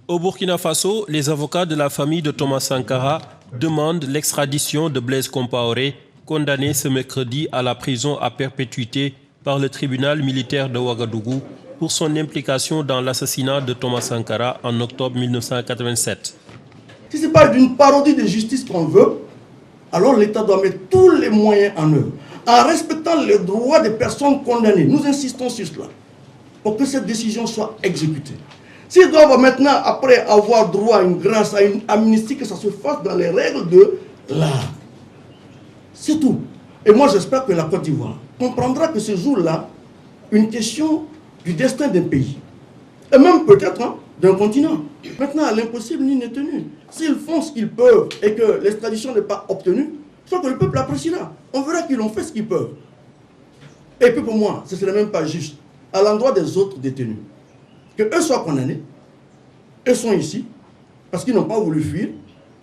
Au Burkina Faso, les avocats de la famille de Thomas Sankara demandent l'extradition de Blaise Compaoré, condamné ce mercredi à la prison à perpétuité par le tribunal militaire de Ouagadougou pour son implication dans l'assassinat de Thomas Sankara en octobre 1987. Si ce n'est pas d'une parodie de justice qu'on veut, alors l'État doit mettre tous les moyens en œuvre, en respectant les droits des personnes condamnées. Nous insistons sur cela, pour que cette décision soit exécutée. S'ils doivent maintenant, après avoir droit à une grâce, à une amnistie, que ça se fasse dans les règles de l'art. C'est tout. Et moi, j'espère que la Côte d'Ivoire comprendra que ce jour-là, une question du destin d'un pays, et même peut-être d'un continent. Maintenant, l'impossible n'est tenu. S'ils font ce qu'ils peuvent et que l'extradition n'est pas obtenue, soit que le peuple appréciera. On verra qu'ils ont fait ce qu'ils peuvent. Et puis pour moi, ce ne serait même pas juste, à l'endroit des autres détenus, qu'eux soient condamnés, eux sont ici, parce qu'ils n'ont pas voulu fuir,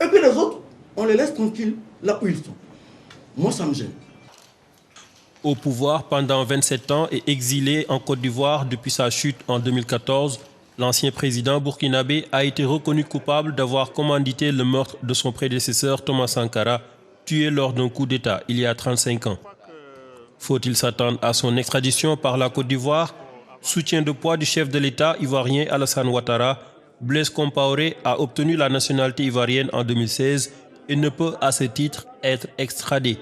et que les autres, on les laisse tranquilles là où ils sont. Moi, ça me gêne. Au pouvoir pendant 27 ans et exilé en Côte d'Ivoire depuis sa chute en 2014, l'ancien président burkinabé a été reconnu coupable d'avoir commandité le meurtre de son prédécesseur Thomas Sankara, tué lors d'un coup d'État il y a 35 ans. Faut-il s'attendre à son extradition par la Côte d'Ivoire? Soutien de poids du chef de l'État ivoirien Alassane Ouattara, Blaise Compaoré a obtenu la nationalité ivoirienne en 2016 et ne peut à ce titre être extradé.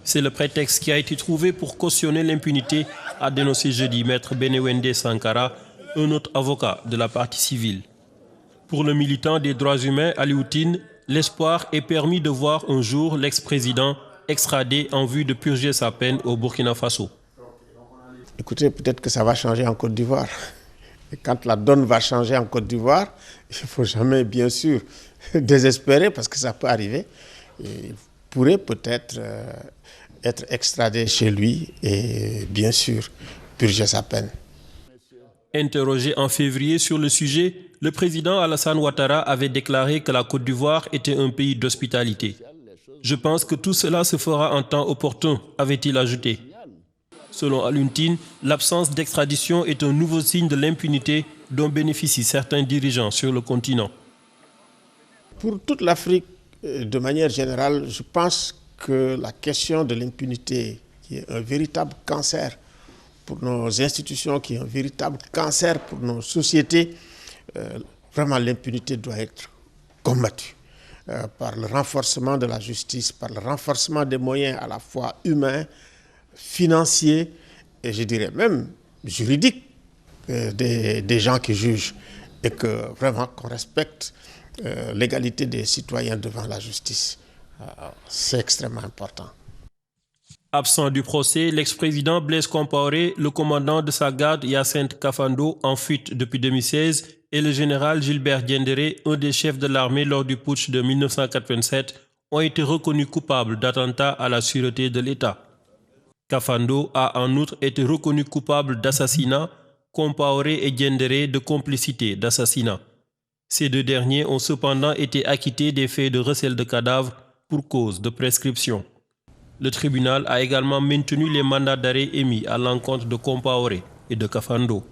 C'est le prétexte qui a été trouvé pour cautionner l'impunité, a dénoncé jeudi maître Benewende Sankara, un autre avocat de la partie civile. Pour le militant des droits humains Aliou Tine, l'espoir est permis de voir un jour l'ex-président extradé en vue de purger sa peine au Burkina Faso. Écoutez, peut-être que ça va changer en Côte d'Ivoire. Et quand la donne va changer en Côte d'Ivoire, il ne faut jamais, bien sûr, désespérer parce que ça peut arriver. Il pourrait peut-être être extradé chez lui et, bien sûr, purger sa peine. Interrogé en février sur le sujet, le président Alassane Ouattara avait déclaré que la Côte d'Ivoire était un pays d'hospitalité. Je pense que tout cela se fera en temps opportun, avait-il ajouté. Selon Aliou Tine, l'absence d'extradition est un nouveau signe de l'impunité dont bénéficient certains dirigeants sur le continent. Pour toute l'Afrique, de manière générale, je pense que la question de l'impunité, qui est un véritable cancer pour nos institutions, qui est un véritable cancer pour nos sociétés, vraiment l'impunité doit être combattue par le renforcement de la justice, par le renforcement des moyens à la fois humains, financiers et je dirais même juridiques des gens qui jugent et que vraiment qu'on respecte l'égalité des citoyens devant la justice. C'est extrêmement important. Absent du procès, l'ex-président Blaise Compaoré, le commandant de sa garde Hyacinthe Kafando en fuite depuis 2016 et le général Gilbert Diendéré, un des chefs de l'armée lors du putsch de 1987, ont été reconnus coupables d'attentats à la sûreté de l'État. Kafando a en outre été reconnu coupable d'assassinat, Compaoré et Diendéré de complicité d'assassinat. Ces deux derniers ont cependant été acquittés des faits de recel de cadavres pour cause de prescription. Le tribunal a également maintenu les mandats d'arrêt émis à l'encontre de Compaoré et de Kafando.